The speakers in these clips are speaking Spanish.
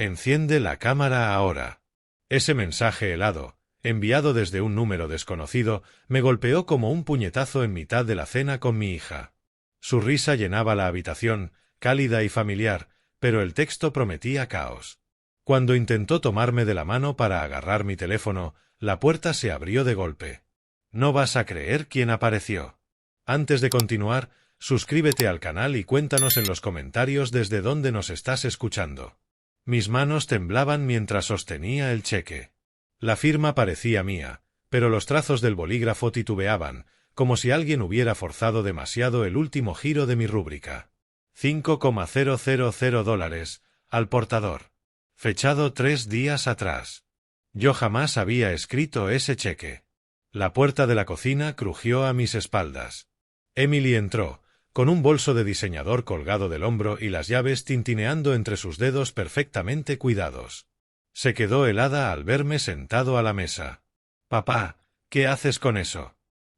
Enciende la cámara ahora. Ese mensaje helado, enviado desde un número desconocido, me golpeó como un puñetazo en mitad de la cena con mi hija. Su risa llenaba la habitación, cálida y familiar, pero el texto prometía caos. Cuando intentó tomarme de la mano para agarrar mi teléfono, la puerta se abrió de golpe. No vas a creer quién apareció. Antes de continuar, suscríbete al canal y cuéntanos en los comentarios desde dónde nos estás escuchando. Mis manos temblaban mientras sostenía el cheque. La firma parecía mía, pero los trazos del bolígrafo titubeaban, como si alguien hubiera forzado demasiado el último giro de mi rúbrica. $5,000 al portador. Fechado 3 días atrás. Yo jamás había escrito ese cheque. La puerta de la cocina crujió a mis espaldas. Emily entró, con un bolso de diseñador colgado del hombro y las llaves tintineando entre sus dedos perfectamente cuidados. Se quedó helada al verme sentado a la mesa. «Papá, ¿qué haces con eso?»,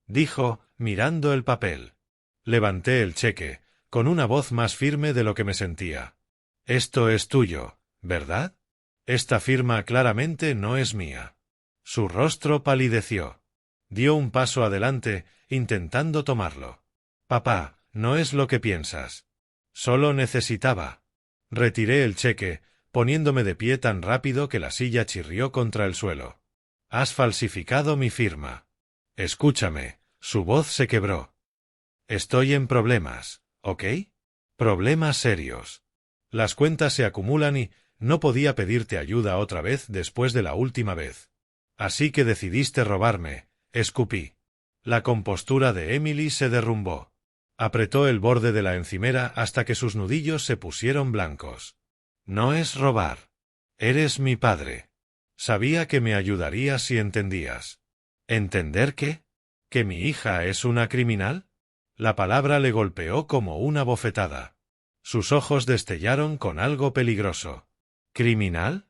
dijo, mirando el papel. Levanté el cheque, con una voz más firme de lo que me sentía. «Esto es tuyo, ¿verdad? Esta firma claramente no es mía». Su rostro palideció. Dio un paso adelante, intentando tomarlo. «Papá, no es lo que piensas. Solo necesitaba». Retiré el cheque, poniéndome de pie tan rápido que la silla chirrió contra el suelo. «Has falsificado mi firma». «Escúchame», su voz se quebró. «Estoy en problemas, ¿ok? Problemas serios. Las cuentas se acumulan y no podía pedirte ayuda otra vez después de la última vez. Así que decidiste robarme», escupí. La compostura de Emily se derrumbó. Apretó el borde de la encimera hasta que sus nudillos se pusieron blancos. «No es robar. Eres mi padre. Sabía que me ayudarías si entendías». «¿Entender qué? ¿Que mi hija es una criminal?». La palabra le golpeó como una bofetada. Sus ojos destellaron con algo peligroso. «¿Criminal?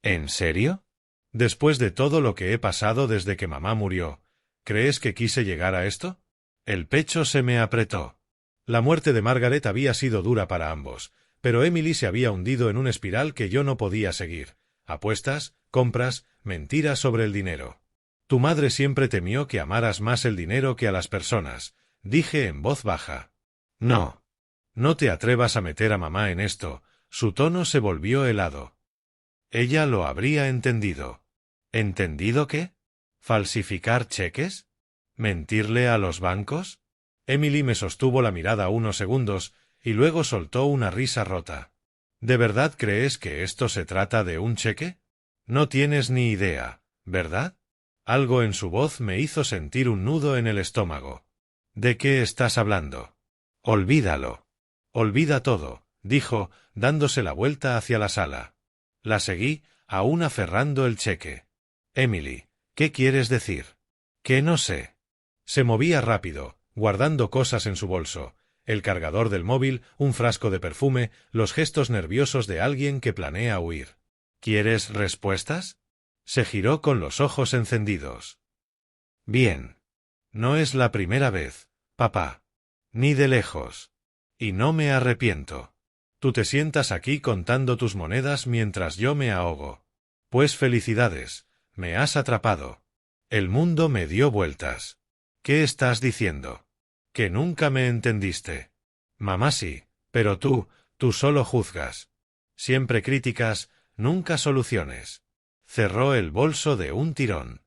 ¿En serio? Después de todo lo que he pasado desde que mamá murió, ¿crees que quise llegar a esto?». El pecho se me apretó. La muerte de Margaret había sido dura para ambos, pero Emily se había hundido en una espiral que yo no podía seguir. Apuestas, compras, mentiras sobre el dinero. «Tu madre siempre temió que amaras más el dinero que a las personas», dije en voz baja. «No. No te atrevas a meter a mamá en esto». Su tono se volvió helado. Ella lo habría entendido. ¿Entendido qué? ¿Falsificar cheques? ¿Mentirle a los bancos? Emily me sostuvo la mirada unos segundos y luego soltó una risa rota. ¿De verdad crees que esto se trata de un cheque? No tienes ni idea, ¿verdad? Algo en su voz me hizo sentir un nudo en el estómago. ¿De qué estás hablando? Olvídalo. Olvida todo, dijo, dándose la vuelta hacia la sala. La seguí, aún aferrando el cheque. Emily, ¿qué quieres decir? Que no sé. Se movía rápido, guardando cosas en su bolso, el cargador del móvil, un frasco de perfume, los gestos nerviosos de alguien que planea huir. ¿Quieres respuestas? Se giró con los ojos encendidos. Bien. No es la primera vez, papá. Ni de lejos. Y no me arrepiento. Tú te sientas aquí contando tus monedas mientras yo me ahogo. Pues felicidades, me has atrapado. El mundo me dio vueltas. ¿Qué estás diciendo? Que nunca me entendiste. Mamá sí, pero tú solo juzgas. Siempre críticas, nunca soluciones. Cerró el bolso de un tirón.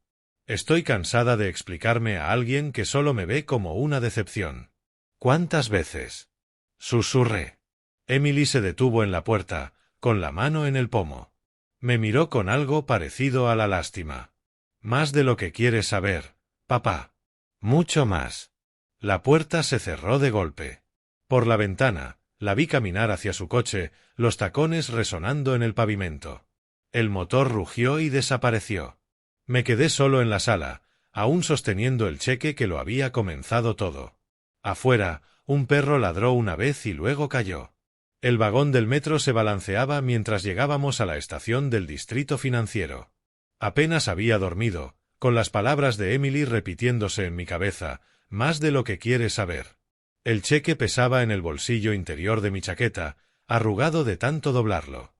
Estoy cansada de explicarme a alguien que solo me ve como una decepción. ¿Cuántas veces? Susurré. Emily se detuvo en la puerta, con la mano en el pomo. Me miró con algo parecido a la lástima. Más de lo que quieres saber, papá. Mucho más. La puerta se cerró de golpe. Por la ventana, la vi caminar hacia su coche, los tacones resonando en el pavimento. El motor rugió y desapareció. Me quedé solo en la sala, aún sosteniendo el cheque que lo había comenzado todo. Afuera, un perro ladró una vez y luego cayó. El vagón del metro se balanceaba mientras llegábamos a la estación del distrito financiero. Apenas había dormido, con las palabras de Emily repitiéndose en mi cabeza, más de lo que quieres saber. El cheque pesaba en el bolsillo interior de mi chaqueta, arrugado de tanto doblarlo.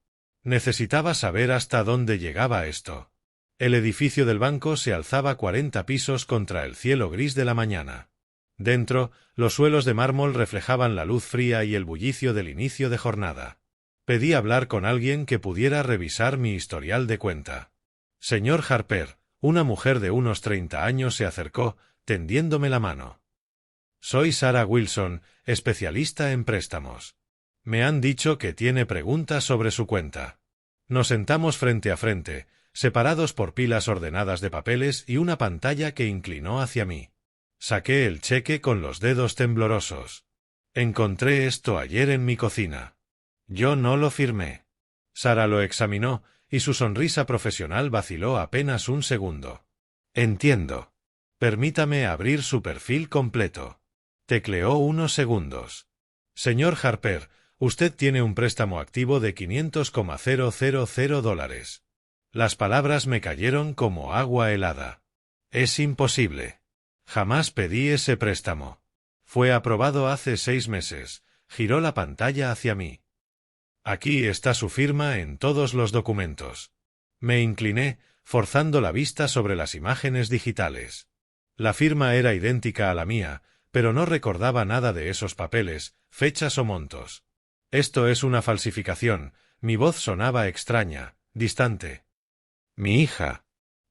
Necesitaba saber hasta dónde llegaba esto. El edificio del banco se alzaba 40 pisos contra el cielo gris de la mañana. Dentro, los suelos de mármol reflejaban la luz fría y el bullicio del inicio de jornada. Pedí hablar con alguien que pudiera revisar mi historial de cuenta. Señor Harper, una mujer de unos 30 años se acercó, tendiéndome la mano. Soy Sarah Wilson, especialista en préstamos. Me han dicho que tiene preguntas sobre su cuenta. Nos sentamos frente a frente, separados por pilas ordenadas de papeles y una pantalla que inclinó hacia mí. Saqué el cheque con los dedos temblorosos. Encontré esto ayer en mi cocina. Yo no lo firmé. Sarah lo examinó, y su sonrisa profesional vaciló apenas un segundo. Entiendo. Permítame abrir su perfil completo. Tecleó unos segundos. Señor Harper, usted tiene un préstamo activo de $500,000. Las palabras me cayeron como agua helada. Es imposible. Jamás pedí ese préstamo. Fue aprobado hace 6 meses. Giró la pantalla hacia mí. Aquí está su firma en todos los documentos. Me incliné, forzando la vista sobre las imágenes digitales. La firma era idéntica a la mía, pero no recordaba nada de esos papeles, fechas o montos. Esto es una falsificación. Mi voz sonaba extraña, distante. Mi hija.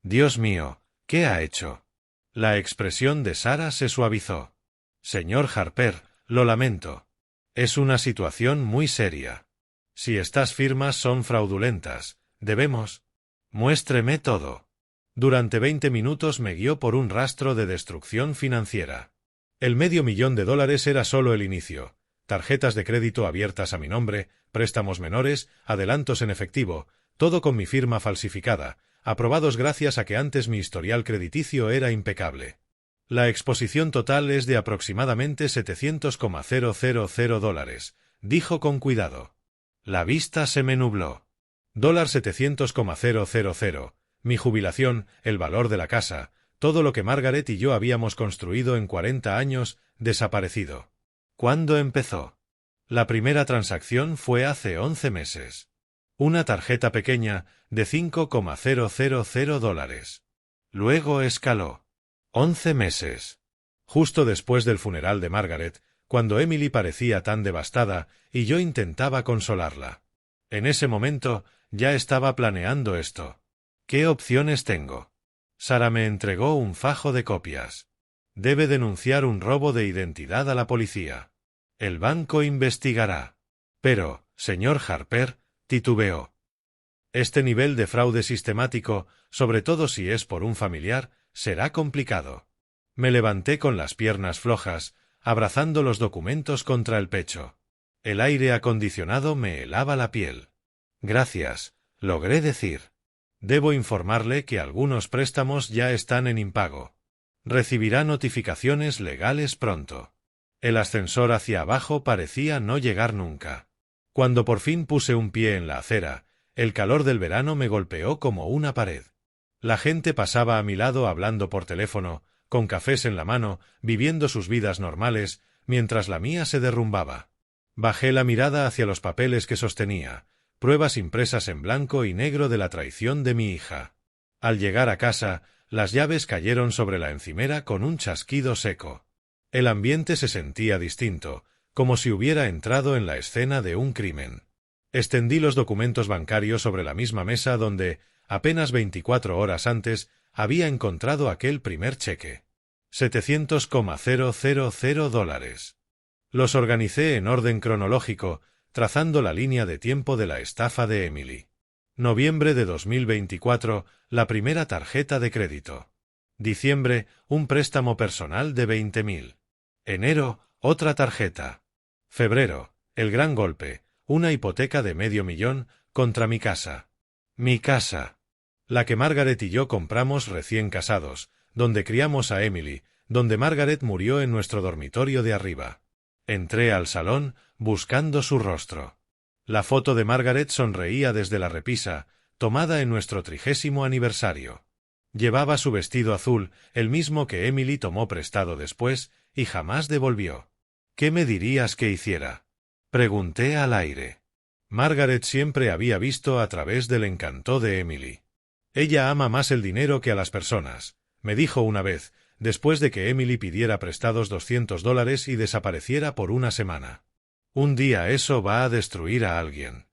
Dios mío, ¿qué ha hecho? La expresión de Sarah se suavizó. Señor Harper, lo lamento. Es una situación muy seria. Si estas firmas son fraudulentas, debemos... Muéstreme todo. Durante 20 minutos me guió por un rastro de destrucción financiera. El $500,000 era solo el inicio. Tarjetas de crédito abiertas a mi nombre, préstamos menores, adelantos en efectivo, todo con mi firma falsificada, aprobados gracias a que antes mi historial crediticio era impecable. La exposición total es de aproximadamente $700,000, dijo con cuidado. La vista se me nubló. $700,000, mi jubilación, el valor de la casa, todo lo que Margaret y yo habíamos construido en 40 años, desaparecido. ¿Cuándo empezó? La primera transacción fue hace 11 meses. Una tarjeta pequeña, de $5,000. Luego escaló. 11 meses. Justo después del funeral de Margaret, cuando Emily parecía tan devastada, y yo intentaba consolarla. En ese momento, ya estaba planeando esto. ¿Qué opciones tengo? Sarah me entregó un fajo de copias. Debe denunciar un robo de identidad a la policía. El banco investigará. Pero, señor Harper, titubeó. Este nivel de fraude sistemático, sobre todo si es por un familiar, será complicado. Me levanté con las piernas flojas, abrazando los documentos contra el pecho. El aire acondicionado me helaba la piel. Gracias, logré decir. Debo informarle que algunos préstamos ya están en impago. Recibirá notificaciones legales pronto. El ascensor hacia abajo parecía no llegar nunca. Cuando por fin puse un pie en la acera, el calor del verano me golpeó como una pared. La gente pasaba a mi lado hablando por teléfono, con cafés en la mano, viviendo sus vidas normales, mientras la mía se derrumbaba. Bajé la mirada hacia los papeles que sostenía, pruebas impresas en blanco y negro de la traición de mi hija. Al llegar a casa, las llaves cayeron sobre la encimera con un chasquido seco. El ambiente se sentía distinto, como si hubiera entrado en la escena de un crimen. Extendí los documentos bancarios sobre la misma mesa donde, apenas 24 horas antes, había encontrado aquel primer cheque. $700,000. Los organicé en orden cronológico, trazando la línea de tiempo de la estafa de Emily. Noviembre de 2024, la primera tarjeta de crédito. Diciembre, un préstamo personal de 20.000. Enero, otra tarjeta. Febrero, el gran golpe, una hipoteca de $500,000 contra mi casa. Mi casa. La que Margaret y yo compramos recién casados, donde criamos a Emily, donde Margaret murió en nuestro dormitorio de arriba. Entré al salón, buscando su rostro. La foto de Margaret sonreía desde la repisa, tomada en nuestro 30º aniversario. Llevaba su vestido azul, el mismo que Emily tomó prestado después, y jamás devolvió. ¿Qué me dirías que hiciera? Pregunté al aire. Margaret siempre había visto a través del encanto de Emily. Ella ama más el dinero que a las personas, me dijo una vez, después de que Emily pidiera prestados $200 y desapareciera por una semana. Un día eso va a destruir a alguien.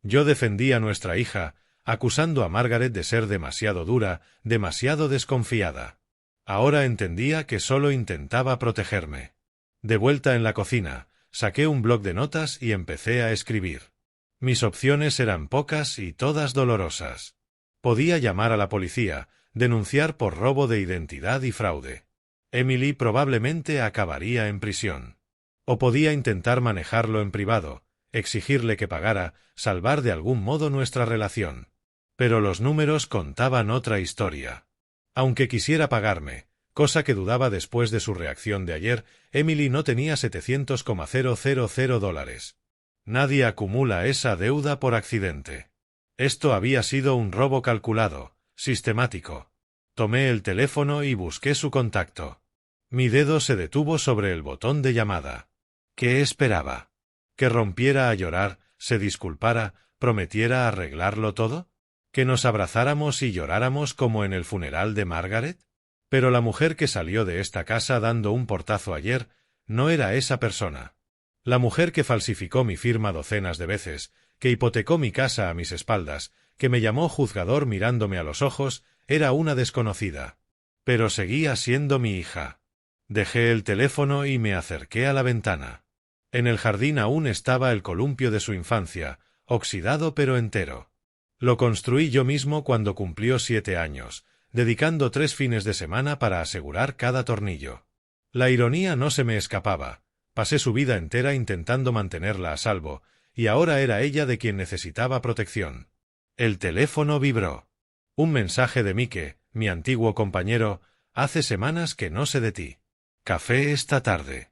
Yo defendí a nuestra hija, acusando a Margaret de ser demasiado dura, demasiado desconfiada. Ahora entendía que solo intentaba protegerme. De vuelta en la cocina, saqué un bloc de notas y empecé a escribir. Mis opciones eran pocas y todas dolorosas. Podía llamar a la policía, denunciar por robo de identidad y fraude. Emily probablemente acabaría en prisión. O podía intentar manejarlo en privado, exigirle que pagara, salvar de algún modo nuestra relación. Pero los números contaban otra historia. Aunque quisiera pagarme, cosa que dudaba después de su reacción de ayer, Emily no tenía $700,000. Nadie acumula esa deuda por accidente. Esto había sido un robo calculado, sistemático. Tomé el teléfono y busqué su contacto. Mi dedo se detuvo sobre el botón de llamada. ¿Qué esperaba? ¿Que rompiera a llorar, se disculpara, prometiera arreglarlo todo? ¿Que nos abrazáramos y lloráramos como en el funeral de Margaret? Pero la mujer que salió de esta casa dando un portazo ayer no era esa persona. La mujer que falsificó mi firma docenas de veces, que hipotecó mi casa a mis espaldas, que me llamó juzgador mirándome a los ojos, era una desconocida. Pero seguía siendo mi hija. Dejé el teléfono y me acerqué a la ventana. En el jardín aún estaba el columpio de su infancia, oxidado pero entero. Lo construí yo mismo cuando cumplió 7 años, dedicando 3 fines de semana para asegurar cada tornillo. La ironía no se me escapaba. Pasé su vida entera intentando mantenerla a salvo, y ahora era ella de quien necesitaba protección. El teléfono vibró. Un mensaje de Mike, mi antiguo compañero, hace semanas que no sé de ti. Café esta tarde.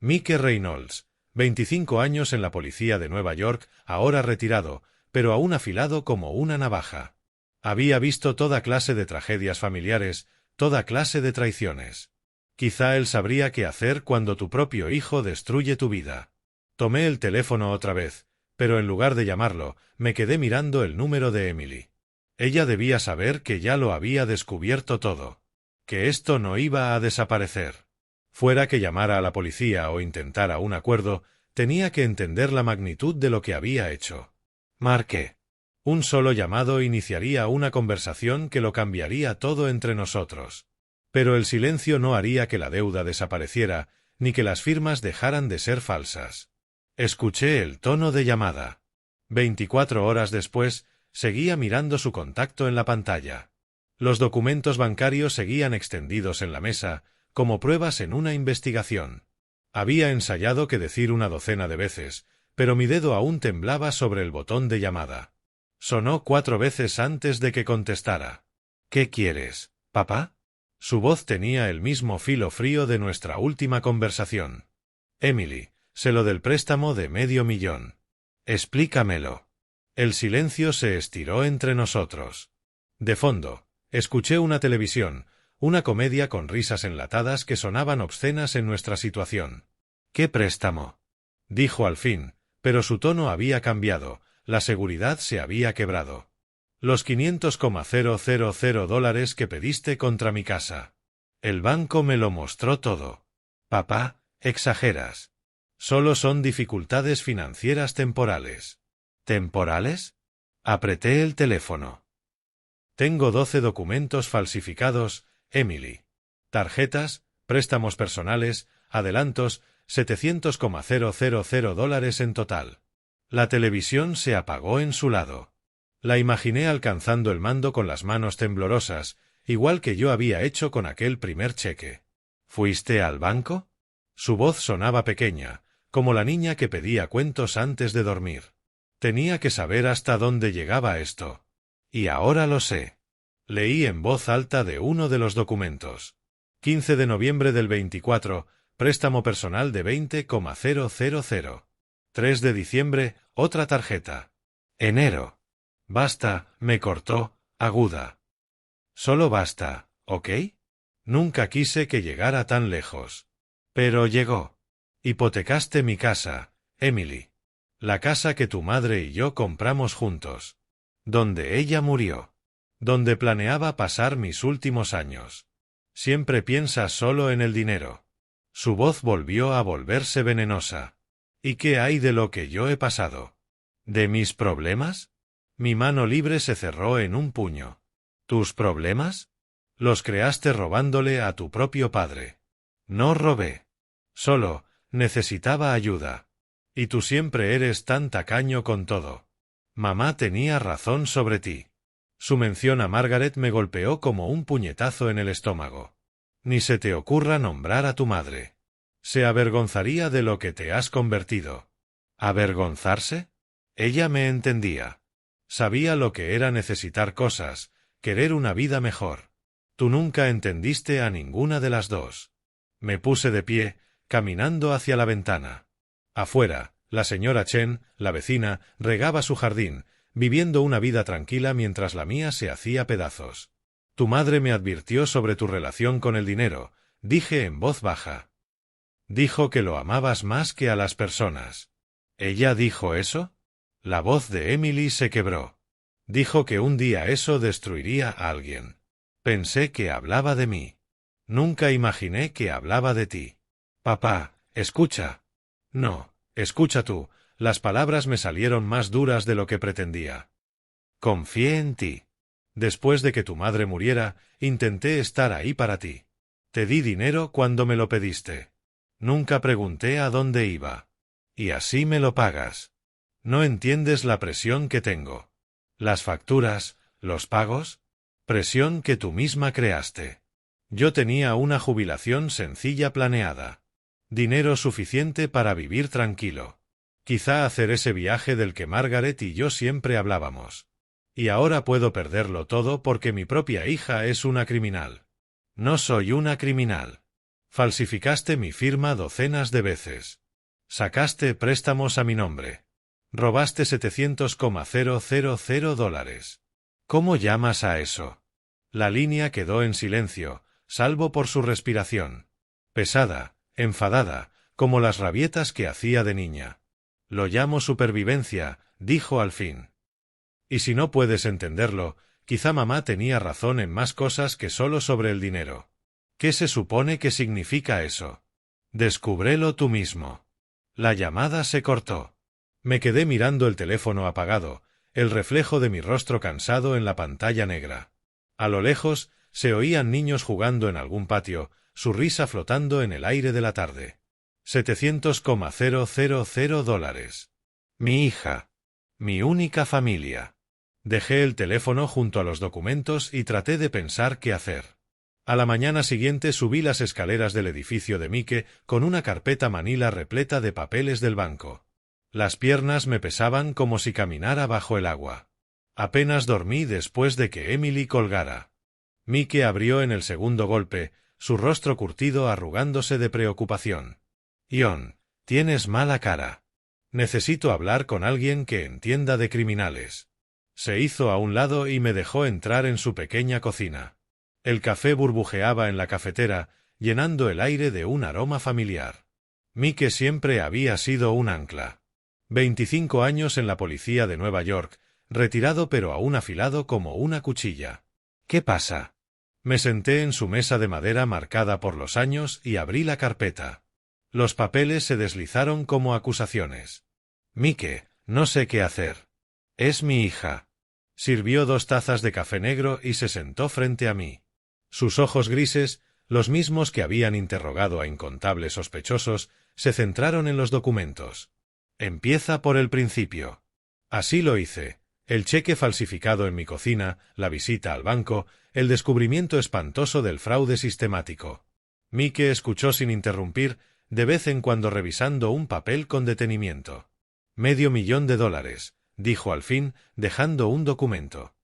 Mike Reynolds, 25 años en la policía de Nueva York, ahora retirado, pero aún afilado como una navaja. Había visto toda clase de tragedias familiares, toda clase de traiciones. Quizá él sabría qué hacer cuando tu propio hijo destruye tu vida. Tomé el teléfono otra vez, pero en lugar de llamarlo, me quedé mirando el número de Emily. Ella debía saber que ya lo había descubierto todo. Que esto no iba a desaparecer. Fuera que llamara a la policía o intentara un acuerdo, tenía que entender la magnitud de lo que había hecho. Marqué. Un solo llamado iniciaría una conversación que lo cambiaría todo entre nosotros. Pero el silencio no haría que la deuda desapareciera, ni que las firmas dejaran de ser falsas. Escuché el tono de llamada. 24 horas después, seguía mirando su contacto en la pantalla. Los documentos bancarios seguían extendidos en la mesa, como pruebas en una investigación. Había ensayado qué decir una docena de veces, pero mi dedo aún temblaba sobre el botón de llamada. Sonó 4 veces antes de que contestara. ¿Qué quieres, papá? Su voz tenía el mismo filo frío de nuestra última conversación. Emily, sé lo del préstamo de $500,000. Explícamelo. El silencio se estiró entre nosotros. De fondo, escuché una televisión, una comedia con risas enlatadas que sonaban obscenas en nuestra situación. ¿Qué préstamo? Dijo al fin, pero su tono había cambiado, la seguridad se había quebrado. Los $500,000 que pediste contra mi casa. El banco me lo mostró todo. Papá, exageras. Solo son dificultades financieras temporales. ¿Temporales? Apreté el teléfono. Tengo 12 documentos falsificados, Emily. Tarjetas, préstamos personales, adelantos, $700,000 en total. La televisión se apagó en su lado. La imaginé alcanzando el mando con las manos temblorosas, igual que yo había hecho con aquel primer cheque. ¿Fuiste al banco? Su voz sonaba pequeña, como la niña que pedía cuentos antes de dormir. Tenía que saber hasta dónde llegaba esto. Y ahora lo sé. Leí en voz alta de uno de los documentos. 15 de noviembre del 24, préstamo personal de $20,000. 3 de diciembre, otra tarjeta. Enero. Basta, me cortó, aguda. Solo basta, ¿ok? Nunca quise que llegara tan lejos. Pero llegó. Hipotecaste mi casa, Emily. La casa que tu madre y yo compramos juntos. Donde ella murió. Donde planeaba pasar mis últimos años. Siempre piensas solo en el dinero. Su voz volvió a volverse venenosa. ¿Y qué hay de lo que yo he pasado? ¿De mis problemas? Mi mano libre se cerró en un puño. ¿Tus problemas? Los creaste robándole a tu propio padre. No robé. Solo necesitaba ayuda. Y tú siempre eres tan tacaño con todo. Mamá tenía razón sobre ti. Su mención a Margaret me golpeó como un puñetazo en el estómago. Ni se te ocurra nombrar a tu madre. Se avergonzaría de lo que te has convertido. ¿Avergonzarse? Ella me entendía. Sabía lo que era necesitar cosas, querer una vida mejor. Tú nunca entendiste a ninguna de las dos. Me puse de pie, caminando hacia la ventana. Afuera, la señora Chen, la vecina, regaba su jardín, viviendo una vida tranquila mientras la mía se hacía pedazos. Tu madre me advirtió sobre tu relación con el dinero, dije en voz baja. Dijo que lo amabas más que a las personas. ¿Ella dijo eso? La voz de Emily se quebró. Dijo que un día eso destruiría a alguien. Pensé que hablaba de mí. Nunca imaginé que hablaba de ti. Papá, escucha. No, escucha tú, las palabras me salieron más duras de lo que pretendía. Confié en ti. Después de que tu madre muriera, intenté estar ahí para ti. Te di dinero cuando me lo pediste. Nunca pregunté a dónde iba. Y así me lo pagas. No entiendes la presión que tengo. Las facturas, los pagos, presión que tú misma creaste. Yo tenía una jubilación sencilla planeada. Dinero suficiente para vivir tranquilo. Quizá hacer ese viaje del que Margaret y yo siempre hablábamos. Y ahora puedo perderlo todo porque mi propia hija es una criminal. No soy una criminal. Falsificaste mi firma docenas de veces. Sacaste préstamos a mi nombre. Robaste $700,000. ¿Cómo llamas a eso? La línea quedó en silencio, salvo por su respiración. Pesada, enfadada, como las rabietas que hacía de niña. Lo llamo supervivencia, dijo al fin. Y si no puedes entenderlo, quizá mamá tenía razón en más cosas que solo sobre el dinero. ¿Qué se supone que significa eso? Descúbrelo tú mismo. La llamada se cortó. Me quedé mirando el teléfono apagado, el reflejo de mi rostro cansado en la pantalla negra. A lo lejos, se oían niños jugando en algún patio, su risa flotando en el aire de la tarde. $700,000. Mi hija. Mi única familia. Dejé el teléfono junto a los documentos y traté de pensar qué hacer. A la mañana siguiente subí las escaleras del edificio de Mike con una carpeta manila repleta de papeles del banco. Las piernas me pesaban como si caminara bajo el agua. Apenas dormí después de que Emily colgara. Mike abrió en el segundo golpe, su rostro curtido arrugándose de preocupación. Ion, tienes mala cara. Necesito hablar con alguien que entienda de criminales. Se hizo a un lado y me dejó entrar en su pequeña cocina. El café burbujeaba en la cafetera, llenando el aire de un aroma familiar. Mike siempre había sido un ancla. 25 años en la policía de Nueva York, retirado pero aún afilado como una cuchilla. ¿Qué pasa? Me senté en su mesa de madera marcada por los años y abrí la carpeta. Los papeles se deslizaron como acusaciones. Mike, no sé qué hacer. Es mi hija. Sirvió 2 tazas de café negro y se sentó frente a mí. Sus ojos grises, los mismos que habían interrogado a incontables sospechosos, se centraron en los documentos. Empieza por el principio. Así lo hice. El cheque falsificado en mi cocina, la visita al banco, el descubrimiento espantoso del fraude sistemático. Mike escuchó sin interrumpir, de vez en cuando revisando un papel con detenimiento. $500,000, dijo al fin, dejando un documento.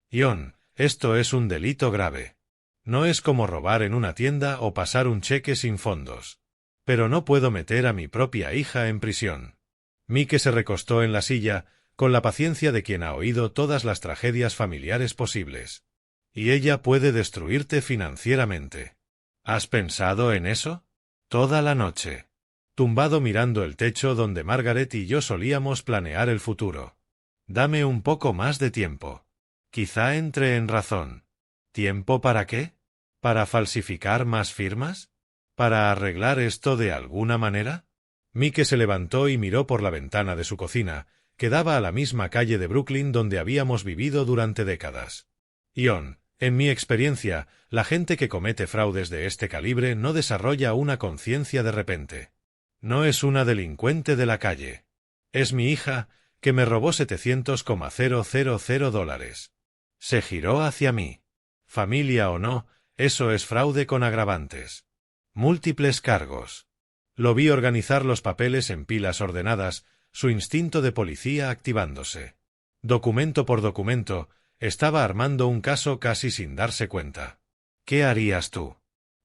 Ion, esto es un delito grave. No es como robar en una tienda o pasar un cheque sin fondos. Pero no puedo meter a mi propia hija en prisión. Mike se recostó en la silla, con la paciencia de quien ha oído todas las tragedias familiares posibles. Y ella puede destruirte financieramente. ¿Has pensado en eso? Toda la noche. tumbado mirando el techo donde Margaret y yo solíamos planear el futuro. Dame un poco más de tiempo. Quizá entre en razón. ¿Tiempo para qué? ¿Para falsificar más firmas? ¿Para arreglar esto de alguna manera? Mike se levantó y miró por la ventana de su cocina, que daba a la misma calle de Brooklyn donde habíamos vivido durante décadas. Ion, en mi experiencia, la gente que comete fraudes de este calibre no desarrolla una conciencia de repente. No es una delincuente de la calle. Es mi hija, que me robó $700,000. Se giró hacia mí. Familia o no, eso es fraude con agravantes. Múltiples cargos. Lo vi organizar los papeles en pilas ordenadas, su instinto de policía activándose. Documento por documento, estaba armando un caso casi sin darse cuenta. ¿Qué harías tú?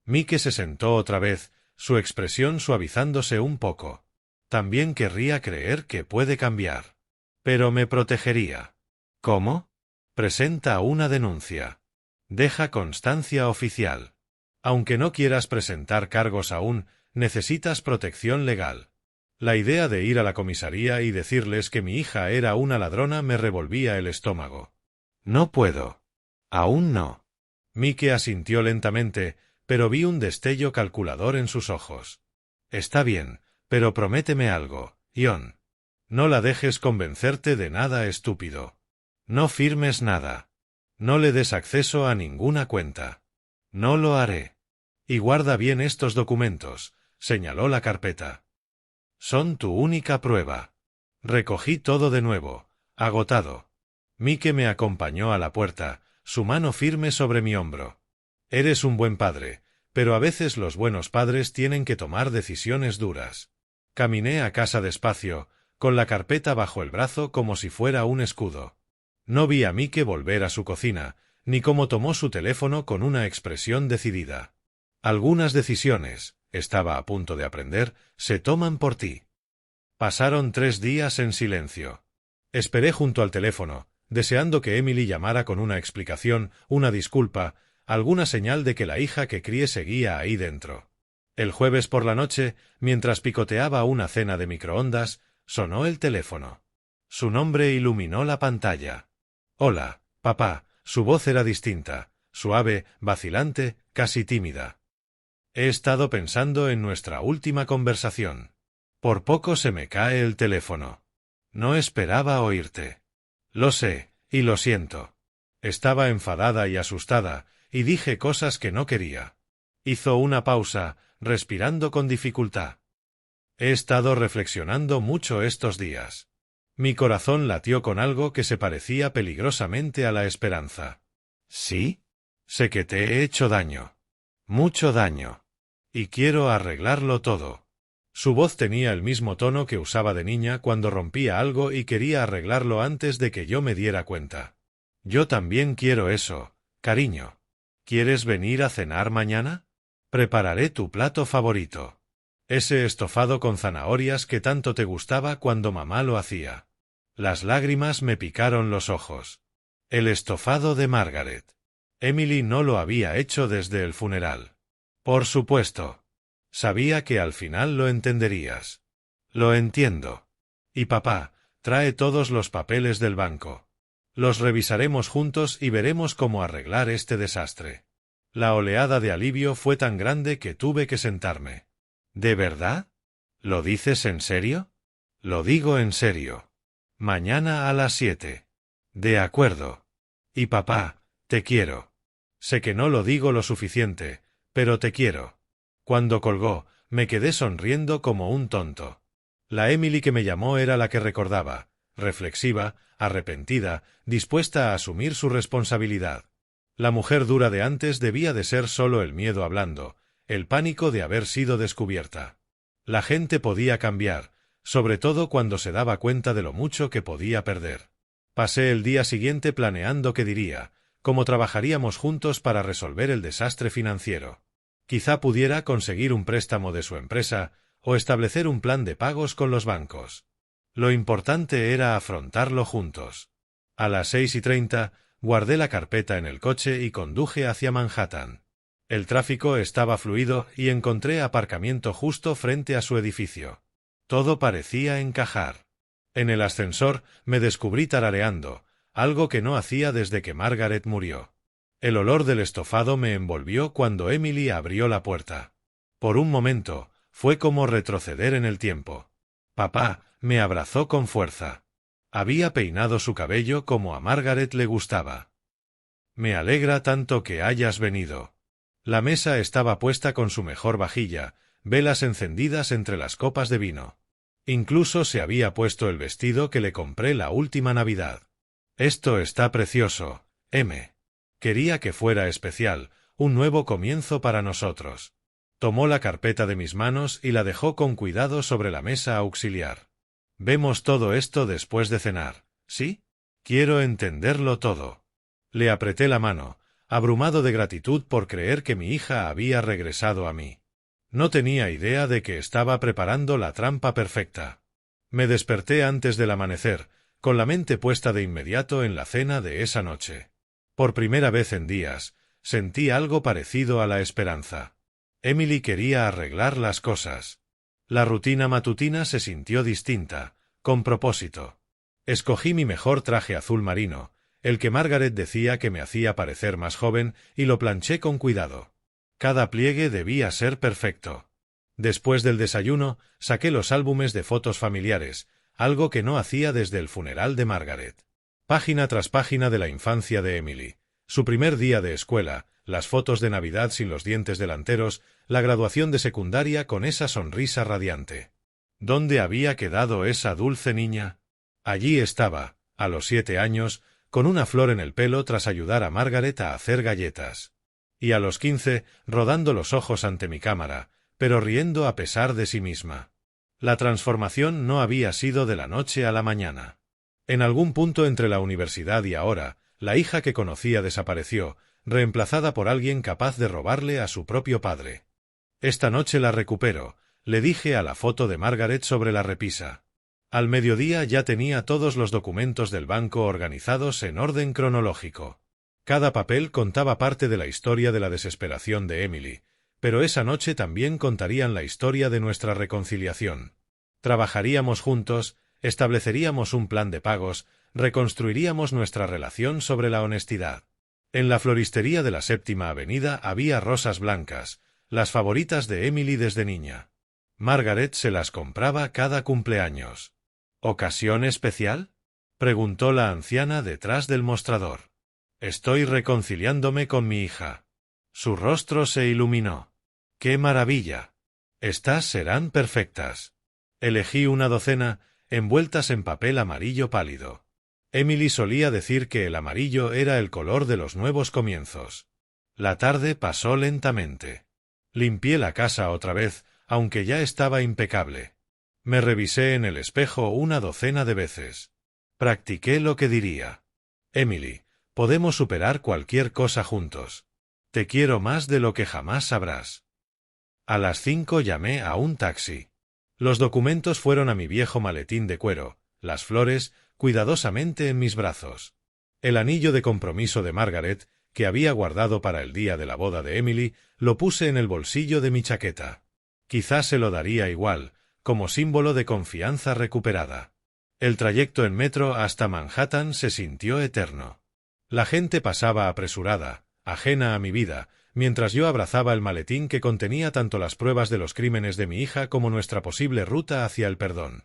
Mike se sentó otra vez, su expresión suavizándose un poco. También querría creer que puede cambiar. Pero me protegería. ¿Cómo? Presenta una denuncia. Deja constancia oficial. Aunque no quieras presentar cargos aún, necesitas protección legal. La idea de ir a la comisaría y decirles que mi hija era una ladrona me revolvía el estómago. No puedo. Aún no. Mike asintió lentamente, pero vi un destello calculador en sus ojos. Está bien, pero prométeme algo, Ion. No la dejes convencerte de nada estúpido. No firmes nada. No le des acceso a ninguna cuenta. No lo haré. Y guarda bien estos documentos, señaló la carpeta. Son tu única prueba. Recogí todo de nuevo, agotado. Mike me acompañó a la puerta, su mano firme sobre mi hombro. Eres un buen padre, pero a veces los buenos padres tienen que tomar decisiones duras. Caminé a casa despacio, con la carpeta bajo el brazo como si fuera un escudo. No vi a Mike volver a su cocina, ni cómo tomó su teléfono con una expresión decidida. Algunas decisiones, estaba a punto de aprender, se toman por ti. Pasaron 3 días en silencio. Esperé junto al teléfono, deseando que Emily llamara con una explicación, una disculpa, alguna señal de que la hija que crié seguía ahí dentro. El jueves por la noche, mientras picoteaba una cena de microondas, sonó el teléfono. Su nombre iluminó la pantalla. Hola, papá. Su voz era distinta, suave, vacilante, casi tímida. He estado pensando en nuestra última conversación. Por poco se me cae el teléfono. No esperaba oírte. Lo sé, y lo siento. Estaba enfadada y asustada, y dije cosas que no quería. Hizo una pausa, respirando con dificultad. He estado reflexionando mucho estos días. Mi corazón latió con algo que se parecía peligrosamente a la esperanza. ¿Sí? Sé que te he hecho daño. Mucho daño. Y quiero arreglarlo todo. Su voz tenía el mismo tono que usaba de niña cuando rompía algo y quería arreglarlo antes de que yo me diera cuenta. Yo también quiero eso, cariño. ¿Quieres venir a cenar mañana? Prepararé tu plato favorito. Ese estofado con zanahorias que tanto te gustaba cuando mamá lo hacía. Las lágrimas me picaron los ojos. El estofado de Margaret. Emily no lo había hecho desde el funeral. Por supuesto. Sabía que al final lo entenderías. Lo entiendo. Y papá, trae todos los papeles del banco. Los revisaremos juntos y veremos cómo arreglar este desastre. La oleada de alivio fue tan grande que tuve que sentarme. ¿De verdad? ¿Lo dices en serio? Lo digo en serio. Mañana a las 7. De acuerdo. Y papá, te quiero. Sé que no lo digo lo suficiente, pero te quiero. Cuando colgó, me quedé sonriendo como un tonto. La Emily que me llamó era la que recordaba, reflexiva, arrepentida, dispuesta a asumir su responsabilidad. La mujer dura de antes debía de ser solo el miedo hablando, el pánico de haber sido descubierta. La gente podía cambiar, sobre todo cuando se daba cuenta de lo mucho que podía perder. Pasé el día siguiente planeando qué diría, cómo trabajaríamos juntos para resolver el desastre financiero. Quizá pudiera conseguir un préstamo de su empresa o establecer un plan de pagos con los bancos. Lo importante era afrontarlo juntos. A las 6:30, guardé la carpeta en el coche y conduje hacia Manhattan. El tráfico estaba fluido y encontré aparcamiento justo frente a su edificio. Todo parecía encajar. En el ascensor me descubrí tarareando, algo que no hacía desde que Margaret murió. El olor del estofado me envolvió cuando Emily abrió la puerta. Por un momento, fue como retroceder en el tiempo. Papá me abrazó con fuerza. Había peinado su cabello como a Margaret le gustaba. Me alegra tanto que hayas venido. La mesa estaba puesta con su mejor vajilla, velas encendidas entre las copas de vino. Incluso se había puesto el vestido que le compré la última Navidad. Esto está precioso, M. Quería que fuera especial, un nuevo comienzo para nosotros. Tomó la carpeta de mis manos y la dejó con cuidado sobre la mesa auxiliar. Vemos todo esto después de cenar, ¿sí? Quiero entenderlo todo. Le apreté la mano, abrumado de gratitud por creer que mi hija había regresado a mí. No tenía idea de que estaba preparando la trampa perfecta. Me desperté antes del amanecer, con la mente puesta de inmediato en la cena de esa noche. Por primera vez en días, sentí algo parecido a la esperanza. Emily quería arreglar las cosas. La rutina matutina se sintió distinta, con propósito. Escogí mi mejor traje azul marino, el que Margaret decía que me hacía parecer más joven, y lo planché con cuidado. Cada pliegue debía ser perfecto. Después del desayuno, saqué los álbumes de fotos familiares, algo que no hacía desde el funeral de Margaret. Página tras página de la infancia de Emily. Su primer día de escuela, las fotos de Navidad sin los dientes delanteros, la graduación de secundaria con esa sonrisa radiante. ¿Dónde había quedado esa dulce niña? Allí estaba, a los 7 años, con una flor en el pelo tras ayudar a Margaret a hacer galletas. Y a los 15, rodando los ojos ante mi cámara, pero riendo a pesar de sí misma. La transformación no había sido de la noche a la mañana. En algún punto entre la universidad y ahora, la hija que conocía desapareció, reemplazada por alguien capaz de robarle a su propio padre. Esta noche la recupero, le dije a la foto de Margaret sobre la repisa. Al mediodía ya tenía todos los documentos del banco organizados en orden cronológico. Cada papel contaba parte de la historia de la desesperación de Emily, pero esa noche también contarían la historia de nuestra reconciliación. Trabajaríamos juntos, estableceríamos un plan de pagos, reconstruiríamos nuestra relación sobre la honestidad. En la floristería de la Séptima Avenida había rosas blancas, las favoritas de Emily desde niña. Margaret se las compraba cada cumpleaños. ¿Ocasión especial?, preguntó la anciana detrás del mostrador. Estoy reconciliándome con mi hija. Su rostro se iluminó. ¡Qué maravilla! Estas serán perfectas. Elegí una docena, envueltas en papel amarillo pálido. Emily solía decir que el amarillo era el color de los nuevos comienzos. La tarde pasó lentamente. Limpié la casa otra vez, aunque ya estaba impecable. Me revisé en el espejo una docena de veces. Practiqué lo que diría. Emily, podemos superar cualquier cosa juntos. Te quiero más de lo que jamás sabrás. A las 5 llamé a un taxi. Los documentos fueron a mi viejo maletín de cuero, las flores, cuidadosamente en mis brazos. El anillo de compromiso de Margaret, que había guardado para el día de la boda de Emily, lo puse en el bolsillo de mi chaqueta. Quizás se lo daría igual, como símbolo de confianza recuperada. El trayecto en metro hasta Manhattan se sintió eterno. La gente pasaba apresurada, ajena a mi vida, mientras yo abrazaba el maletín que contenía tanto las pruebas de los crímenes de mi hija como nuestra posible ruta hacia el perdón.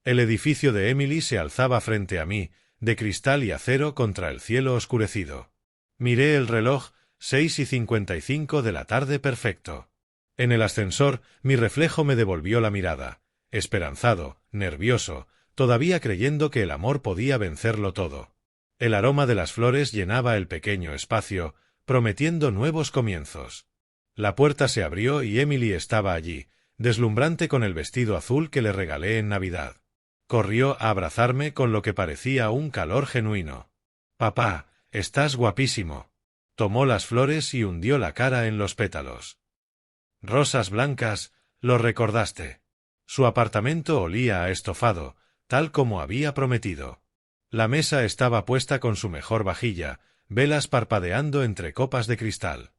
El edificio de Emily se alzaba frente a mí, de cristal y acero contra el cielo oscurecido. Miré el reloj, 6:55 de la tarde perfecto. En el ascensor, mi reflejo me devolvió la mirada, esperanzado, nervioso, todavía creyendo que el amor podía vencerlo todo. El aroma de las flores llenaba el pequeño espacio, prometiendo nuevos comienzos. La puerta se abrió y Emily estaba allí, deslumbrante con el vestido azul que le regalé en Navidad. Corrió a abrazarme con lo que parecía un calor genuino. «Papá, estás guapísimo». Tomó las flores y hundió la cara en los pétalos. «Rosas blancas, lo recordaste». Su apartamento olía a estofado, tal como había prometido. La mesa estaba puesta con su mejor vajilla, velas parpadeando entre copas de cristal.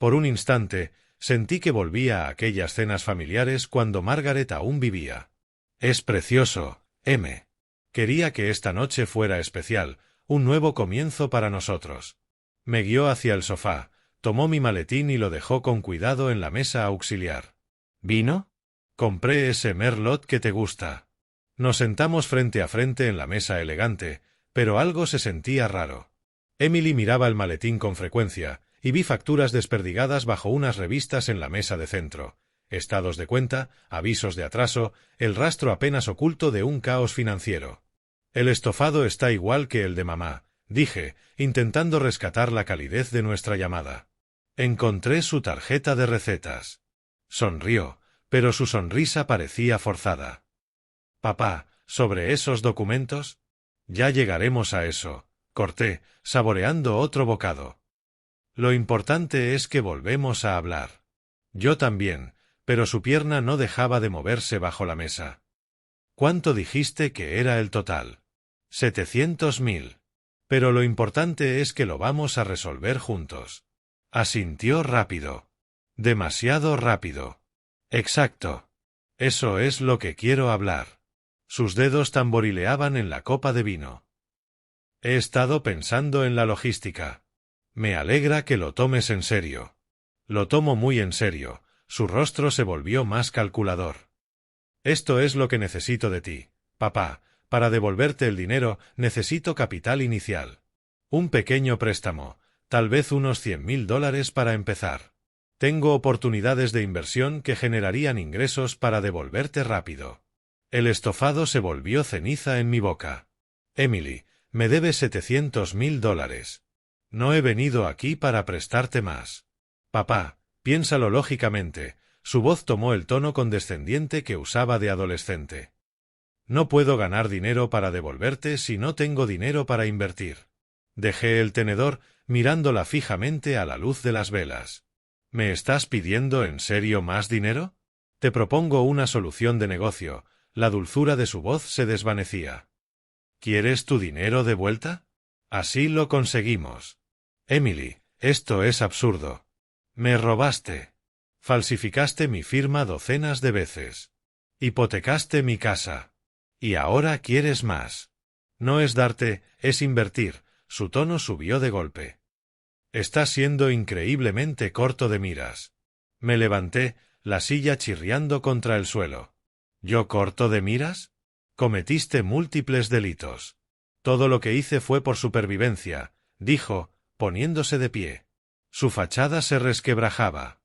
Por un instante, sentí que volvía a aquellas cenas familiares cuando Margaret aún vivía. Es precioso, M. Quería que esta noche fuera especial, un nuevo comienzo para nosotros. Me guió hacia el sofá, tomó mi maletín y lo dejó con cuidado en la mesa auxiliar. ¿Vino? Compré ese merlot que te gusta. Nos sentamos frente a frente en la mesa elegante, pero algo se sentía raro. Emily miraba el maletín con frecuencia, y vi facturas desperdigadas bajo unas revistas en la mesa de centro, estados de cuenta, avisos de atraso, el rastro apenas oculto de un caos financiero. El estofado está igual que el de mamá, dije, intentando rescatar la calidez de nuestra llamada. Encontré su tarjeta de recetas. Sonrió, pero su sonrisa parecía forzada. Papá, ¿sobre esos documentos? Ya llegaremos a eso, corté, saboreando otro bocado. Lo importante es que volvemos a hablar. Yo también, pero su pierna no dejaba de moverse bajo la mesa. ¿Cuánto dijiste que era el total? 700.000. Pero lo importante es que lo vamos a resolver juntos. Asintió rápido. Demasiado rápido. Exacto. Eso es lo que quiero hablar. Sus dedos tamborileaban en la copa de vino. He estado pensando en la logística. Me alegra que lo tomes en serio. Lo tomo muy en serio. Su rostro se volvió más calculador. Esto es lo que necesito de ti, papá. Para devolverte el dinero necesito capital inicial. Un pequeño préstamo, tal vez unos $100.000 para empezar. Tengo oportunidades de inversión que generarían ingresos para devolverte rápido. El estofado se volvió ceniza en mi boca. Emily, me debes $700.000. No he venido aquí para prestarte más. Papá, piénsalo lógicamente. Su voz tomó el tono condescendiente que usaba de adolescente. No puedo ganar dinero para devolverte si no tengo dinero para invertir. Dejé el tenedor, mirándola fijamente a la luz de las velas. ¿Me estás pidiendo en serio más dinero? Te propongo una solución de negocio. La dulzura de su voz se desvanecía. ¿Quieres tu dinero de vuelta? Así lo conseguimos. Emily, esto es absurdo. Me robaste. Falsificaste mi firma docenas de veces. Hipotecaste mi casa. Y ahora quieres más. No es darte, es invertir. Su tono subió de golpe. Estás siendo increíblemente corto de miras. Me levanté, la silla chirriando contra el suelo. ¿Yo corto de miras? Cometiste múltiples delitos. Todo lo que hice fue por supervivencia, dijo, poniéndose de pie. Su fachada se resquebrajaba.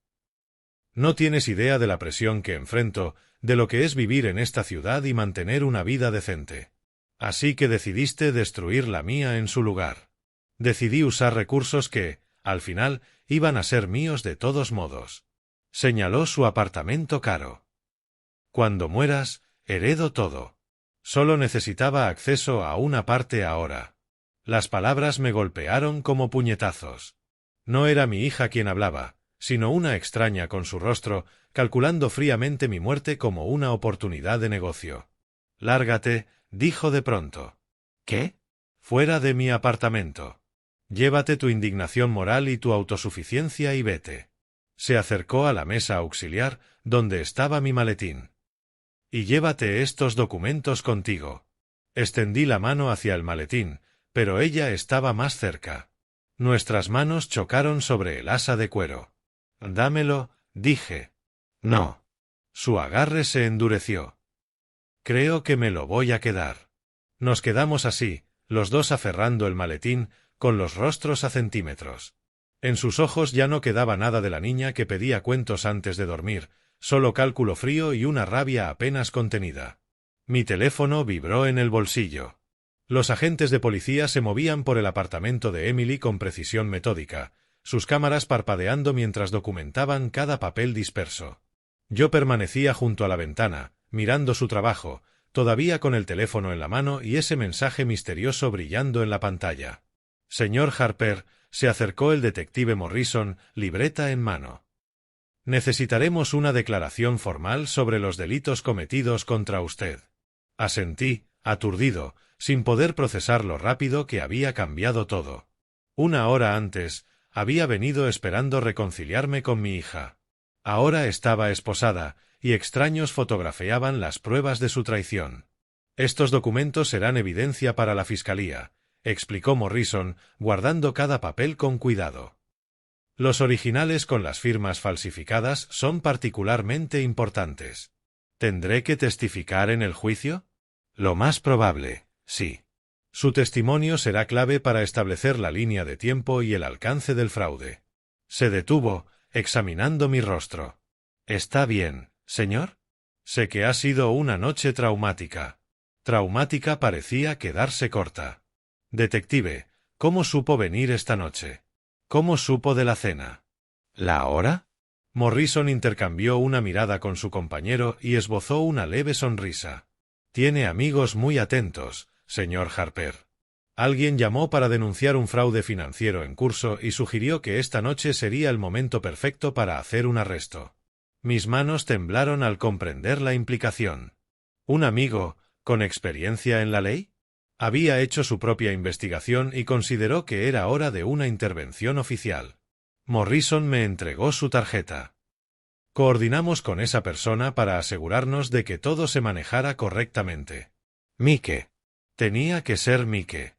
No tienes idea de la presión que enfrento, de lo que es vivir en esta ciudad y mantener una vida decente. Así que decidiste destruir la mía en su lugar. Decidí usar recursos que, al final, iban a ser míos de todos modos. Señaló su apartamento caro. Cuando mueras, heredo todo. Solo necesitaba acceso a una parte ahora. Las palabras me golpearon como puñetazos. No era mi hija quien hablaba, sino una extraña con su rostro, calculando fríamente mi muerte como una oportunidad de negocio. Lárgate, dijo de pronto. ¿Qué? Fuera de mi apartamento. Llévate tu indignación moral y tu autosuficiencia y vete. Se acercó a la mesa auxiliar, donde estaba mi maletín. Y llévate estos documentos contigo. Extendí la mano hacia el maletín, pero ella estaba más cerca. Nuestras manos chocaron sobre el asa de cuero. Dámelo, dije. No. Su agarre se endureció. Creo que me lo voy a quedar. Nos quedamos así, los dos aferrando el maletín, con los rostros a centímetros. En sus ojos ya no quedaba nada de la niña que pedía cuentos antes de dormir, solo cálculo frío y una rabia apenas contenida. Mi teléfono vibró en el bolsillo. Los agentes de policía se movían por el apartamento de Emily con precisión metódica, sus cámaras parpadeando mientras documentaban cada papel disperso. Yo permanecía junto a la ventana, mirando su trabajo, todavía con el teléfono en la mano y ese mensaje misterioso brillando en la pantalla. Señor Harper, se acercó el detective Morrison, libreta en mano. Necesitaremos una declaración formal sobre los delitos cometidos contra usted. Asentí, aturdido, sin poder procesar lo rápido que había cambiado todo. Una hora antes, Había venido esperando reconciliarme con mi hija. Ahora estaba esposada, y extraños fotografiaban las pruebas de su traición. Estos documentos serán evidencia para la fiscalía, explicó Morrison, guardando cada papel con cuidado. Los originales con las firmas falsificadas son particularmente importantes. ¿Tendré que testificar en el juicio? Lo más probable, sí. Su testimonio será clave para establecer la línea de tiempo y el alcance del fraude. Se detuvo, examinando mi rostro. ¿Está bien, señor? Sé que ha sido una noche traumática. Traumática parecía quedarse corta. Detective, ¿cómo supo venir esta noche? ¿Cómo supo de la cena? ¿La hora? Morrison intercambió una mirada con su compañero y esbozó una leve sonrisa. Tiene amigos muy atentos, señor Harper. Alguien llamó para denunciar un fraude financiero en curso y sugirió que esta noche sería el momento perfecto para hacer un arresto. Mis manos temblaron al comprender la implicación. ¿Un amigo, con experiencia en la ley? Había hecho su propia investigación y consideró que era hora de una intervención oficial. Morrison me entregó su tarjeta. Coordinamos con esa persona para asegurarnos de que todo se manejara correctamente. Mike. Tenía que ser Mike.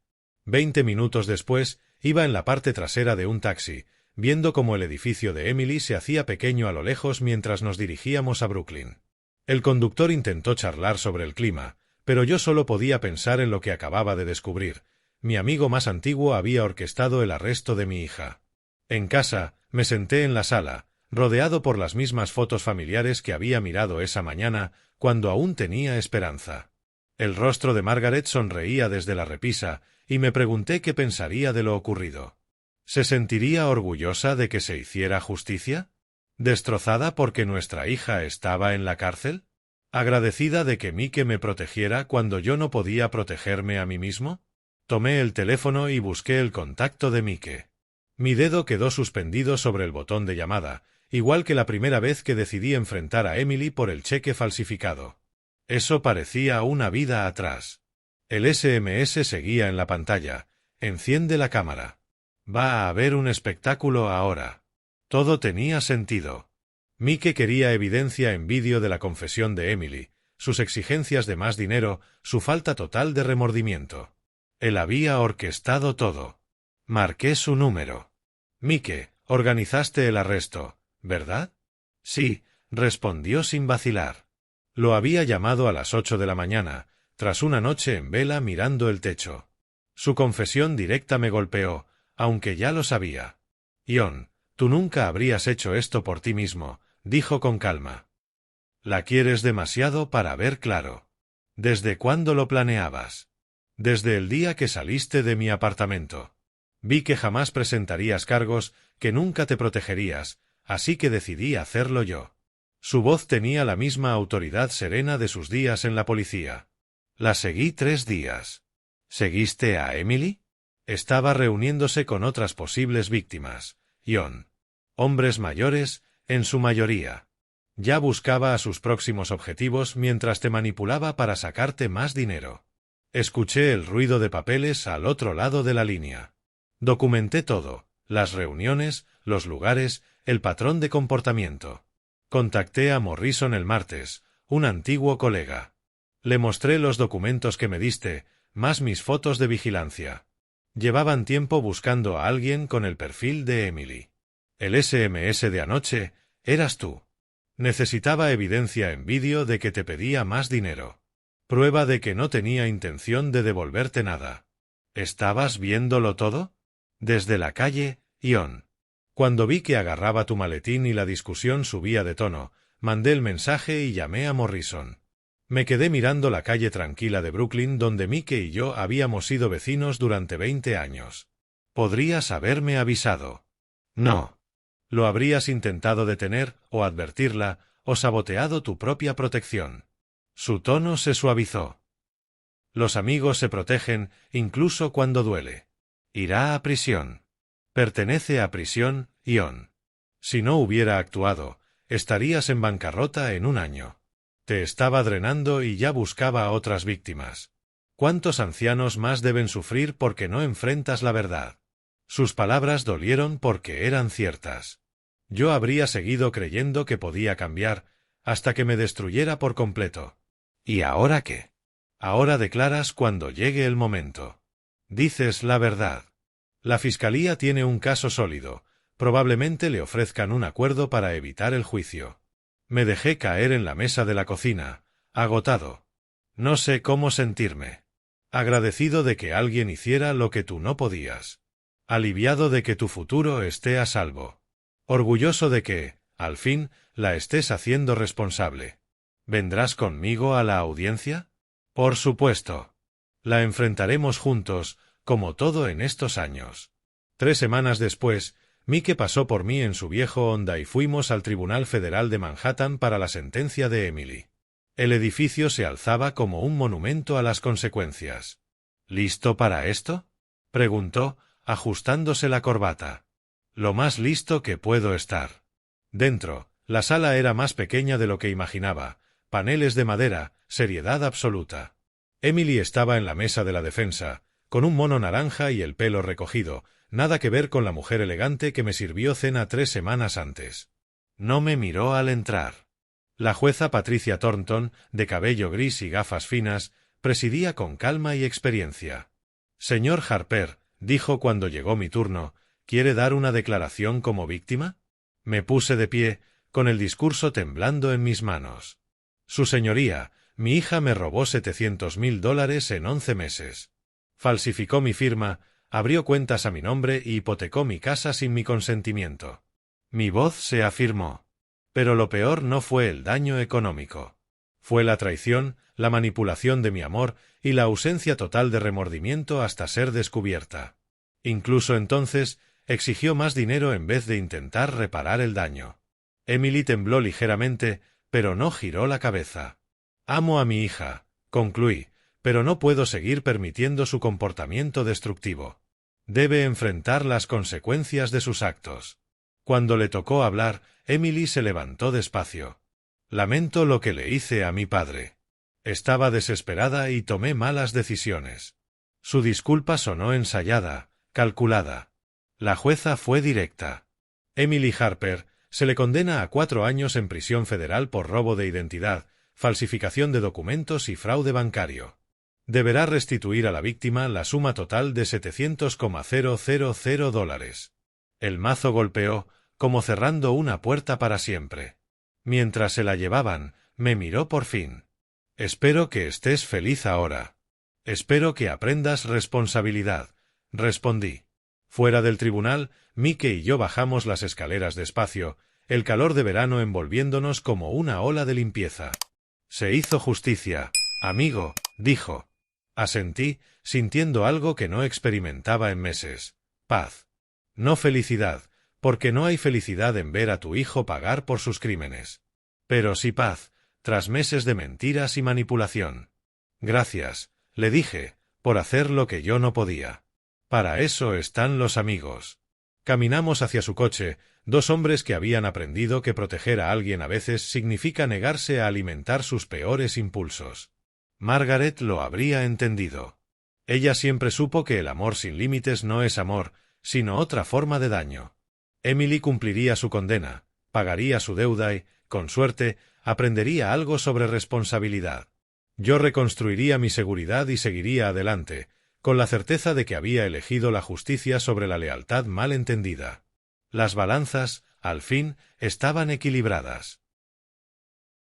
20 minutos después, iba en la parte trasera de un taxi, viendo cómo el edificio de Emily se hacía pequeño a lo lejos mientras nos dirigíamos a Brooklyn. El conductor intentó charlar sobre el clima, pero yo solo podía pensar en lo que acababa de descubrir. Mi amigo más antiguo había orquestado el arresto de mi hija. En casa, me senté en la sala, rodeado por las mismas fotos familiares que había mirado esa mañana, cuando aún tenía esperanza. El rostro de Margaret sonreía desde la repisa, y me pregunté qué pensaría de lo ocurrido. ¿Se sentiría orgullosa de que se hiciera justicia? ¿Destrozada porque nuestra hija estaba en la cárcel? ¿Agradecida de que Mike me protegiera cuando yo no podía protegerme a mí mismo? Tomé el teléfono y busqué el contacto de Mike. Mi dedo quedó suspendido sobre el botón de llamada, igual que la primera vez que decidí enfrentar a Emily por el cheque falsificado. Eso parecía una vida atrás. El SMS seguía en la pantalla. Enciende la cámara. Va a haber un espectáculo ahora. Todo tenía sentido. Mike quería evidencia en vídeo de la confesión de Emily, sus exigencias de más dinero, su falta total de remordimiento. Él había orquestado todo. Marqué su número. Mike, organizaste el arresto, ¿verdad? Sí, respondió sin vacilar. Lo había llamado a las 8 de la mañana, tras una noche en vela mirando el techo. Su confesión directa me golpeó, aunque ya lo sabía. Ion, tú nunca habrías hecho esto por ti mismo, dijo con calma. La quieres demasiado para ver claro. ¿Desde cuándo lo planeabas? Desde el día que saliste de mi apartamento. Vi que jamás presentarías cargos, que nunca te protegerías, así que decidí hacerlo yo. Su voz tenía la misma autoridad serena de sus días en la policía. La seguí 3 días. ¿Seguiste a Emily? Estaba reuniéndose con otras posibles víctimas, Ion. Hombres mayores, en su mayoría. Ya buscaba a sus próximos objetivos mientras te manipulaba para sacarte más dinero. Escuché el ruido de papeles al otro lado de la línea. Documenté todo, las reuniones, los lugares, el patrón de comportamiento. Contacté a Morrison el martes, un antiguo colega. Le mostré los documentos que me diste, más mis fotos de vigilancia. Llevaban tiempo buscando a alguien con el perfil de Emily. El SMS de anoche, eras tú. Necesitaba evidencia en vídeo de que te pedía más dinero. Prueba de que no tenía intención de devolverte nada. ¿Estabas viéndolo todo? Desde la calle, Ion. Cuando vi que agarraba tu maletín y la discusión subía de tono, mandé el mensaje y llamé a Morrison. Me quedé mirando la calle tranquila de Brooklyn donde Mike y yo habíamos sido vecinos durante 20 años. Podrías haberme avisado. No. Lo habrías intentado detener, o advertirla, o saboteado tu propia protección. Su tono se suavizó. Los amigos se protegen, incluso cuando duele. Irá a prisión. Pertenece a prisión, Ion. Si no hubiera actuado, estarías en bancarrota en un año. Te estaba drenando y ya buscaba a otras víctimas. ¿Cuántos ancianos más deben sufrir porque no enfrentas la verdad? Sus palabras dolieron porque eran ciertas. Yo habría seguido creyendo que podía cambiar, hasta que me destruyera por completo. ¿Y ahora qué? Ahora declaras cuando llegue el momento. Dices la verdad. La fiscalía tiene un caso sólido. Probablemente le ofrezcan un acuerdo para evitar el juicio. Me dejé caer en la mesa de la cocina, agotado. No sé cómo sentirme. Agradecido de que alguien hiciera lo que tú no podías. Aliviado de que tu futuro esté a salvo. Orgulloso de que, al fin, la estés haciendo responsable. ¿Vendrás conmigo a la audiencia? Por supuesto. La enfrentaremos juntos, como todo en estos años. 3 semanas después, Mike pasó por mí en su viejo Honda y fuimos al Tribunal Federal de Manhattan para la sentencia de Emily. El edificio se alzaba como un monumento a las consecuencias. ¿Listo para esto?, preguntó, ajustándose la corbata. Lo más listo que puedo estar. Dentro, la sala era más pequeña de lo que imaginaba, paneles de madera, seriedad absoluta. Emily estaba en la mesa de la defensa, con un mono naranja y el pelo recogido, nada que ver con la mujer elegante que me sirvió cena 3 semanas antes. No me miró al entrar. La jueza Patricia Thornton, de cabello gris y gafas finas, presidía con calma y experiencia. Señor Harper, dijo cuando llegó mi turno, ¿quiere dar una declaración como víctima? Me puse de pie, con el discurso temblando en mis manos. Su señoría, mi hija me robó $700,000 en 11 meses. Falsificó mi firma, abrió cuentas a mi nombre y hipotecó mi casa sin mi consentimiento. Mi voz se afirmó. Pero lo peor no fue el daño económico. Fue la traición, la manipulación de mi amor y la ausencia total de remordimiento hasta ser descubierta. Incluso entonces, exigió más dinero en vez de intentar reparar el daño. Emily tembló ligeramente, pero no giró la cabeza. Amo a mi hija, concluí, pero no puedo seguir permitiendo su comportamiento destructivo. Debe enfrentar las consecuencias de sus actos. Cuando le tocó hablar, Emily se levantó despacio. Lamento lo que le hice a mi padre. Estaba desesperada y tomé malas decisiones. Su disculpa sonó ensayada, calculada. La jueza fue directa. Emily Harper se le condena a 4 años en prisión federal por robo de identidad, falsificación de documentos y fraude bancario. Deberá restituir a la víctima la suma total de $700,000. El mazo golpeó, como cerrando una puerta para siempre. Mientras se la llevaban, me miró por fin. Espero que estés feliz ahora. Espero que aprendas responsabilidad, respondí. Fuera del tribunal, Mike y yo bajamos las escaleras despacio, el calor de verano envolviéndonos como una ola de limpieza. Se hizo justicia, amigo, dijo. Asentí, sintiendo algo que no experimentaba en meses. Paz. No felicidad, porque no hay felicidad en ver a tu hijo pagar por sus crímenes. Pero sí paz, tras meses de mentiras y manipulación. Gracias, le dije, por hacer lo que yo no podía. Para eso están los amigos. Caminamos hacia su coche, 2 hombres que habían aprendido que proteger a alguien a veces significa negarse a alimentar sus peores impulsos. Margaret lo habría entendido. Ella siempre supo que el amor sin límites no es amor, sino otra forma de daño. Emily cumpliría su condena, pagaría su deuda y, con suerte, aprendería algo sobre responsabilidad. Yo reconstruiría mi seguridad y seguiría adelante, con la certeza de que había elegido la justicia sobre la lealtad mal entendida. Las balanzas, al fin, estaban equilibradas.